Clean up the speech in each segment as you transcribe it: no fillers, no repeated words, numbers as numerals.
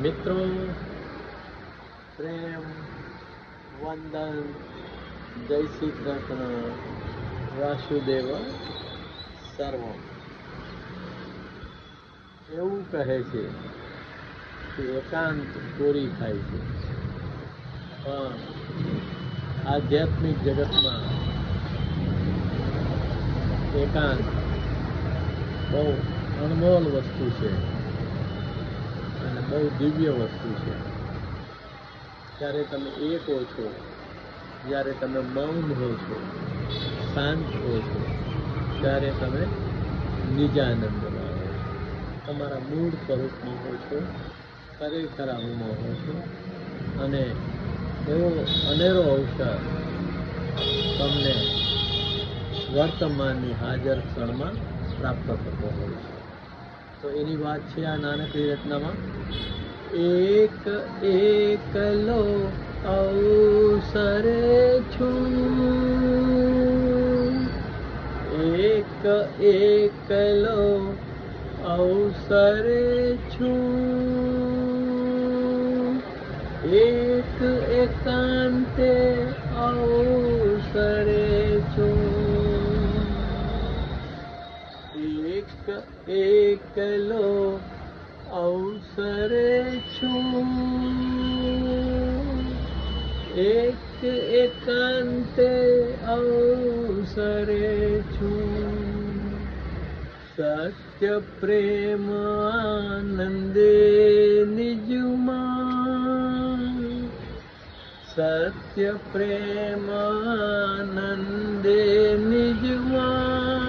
મિત્રો, પ્રેમ, વંદન, જય શ્રી કૃષ્ણ, વાસુદેવ સર્વ. એવું કહે છે કે એકાંત ચોરી થાય છે, પણ આધ્યાત્મિક જગતમાં એકાંત બહુ અણમોલ વસ્તુ છે અને બહુ દિવ્ય વસ્તુ છે. જ્યારે તમે એક હો છો, જ્યારે તમે મૌન હો છો, શાંત હો છો, ત્યારે તમે નિજાનંદમાં હો છો, તમારા મૂળ સ્વરૂપમાં હો છો, ખરેખર આમાં હો છો. અને એવો અનેરો અવસર તમને વર્તમાનની હાજર ક્ષણમાં પ્રાપ્ત થતો હોય છે. તો એની વાત છે આ નાનકડી રચનામાં. એક એકલો અવસરે છું, એક એકલો અવસરે છું, એક એકાંતે અવસરે છું, એક એકલો અવસરે છું, એક એકાંતે અવસરે છું. સત્ય પ્રેમ આનંદે નિજમાં, સત્ય પ્રેમ આનંદે નિજમાં,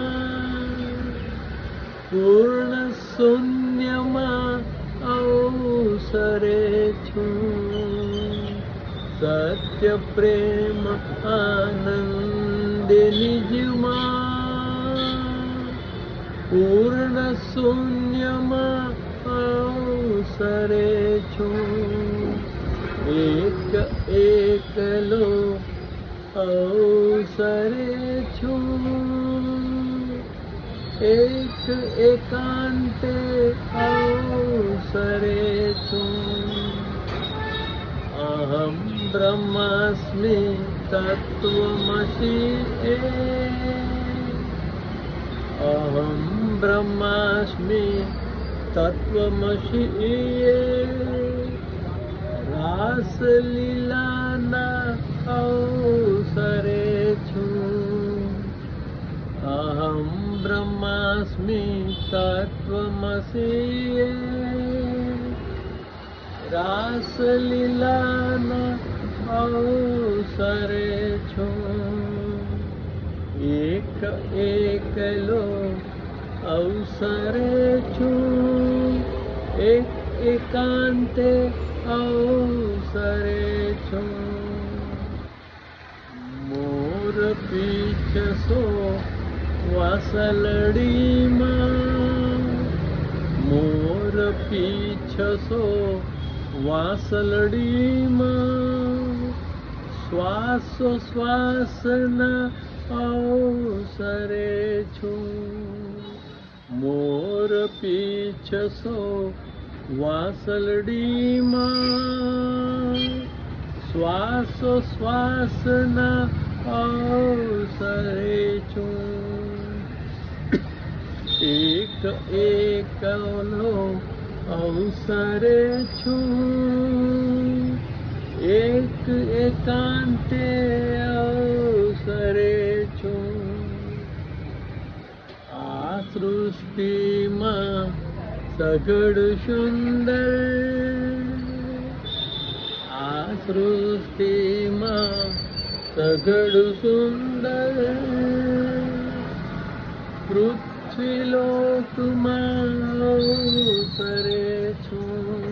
પૂર્ણ શૂન્યમાં અવસરે છું. સત્ય પ્રેમ આનંદે નિજમાં, પૂર્ણ શૂન્યમાં અવસરે છું. એક એકલો અવસરે છું, એક એકાંતે અવસરે છું. અહમ બ્રહ્માસ્મિ તત્વમસી, અહમ બ્રહ્માસ્મિ તત્વમસી, રાસલીલાના અવસરે છું. અહમ બ્રહ્માસ્મિ તત્વમસી, રાસલીલાના અવસરે છું. એક એકલો અવસરે છું, એક એકાંતે અવસરે છું. મોર પીછસો વાસલડીમાં, મોર પીછસો વાસલડીમાં, શ્વાસો શ્વાસના અવસરે છું. મોર પીછસો વાસલડીમાં, શ્વાસો શ્વાસના અવસરે છું. એક એકલો અવસરે છું, એક એકાંતે અવસરે છું. આ સૃષ્ટિમાં સઘળ સુંદર, આ સૃષ્ટિમાં સઘળ સુંદર, પૃથ્વીલોકમાં અવસરે છું.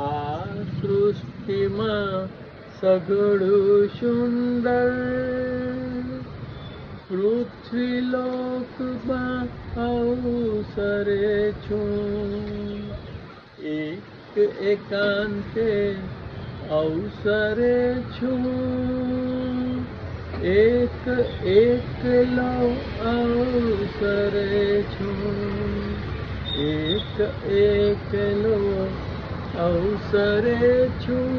આ સૃષ્ટિમાં સઘળ સુંદર, પૃથ્વીલોકમાં અવસરે છું. એક એકાંતે અવસરે છું, એક એકલો અવસરે છું, એક એકલો અવસરે છું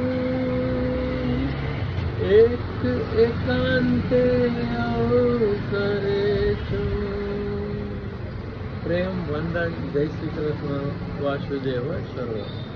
એક એકાંતે અવસરે છું. પ્રેમ વંદન. જય શ્રી કૃષ્ણ. વાસુદેવ સર્વમ.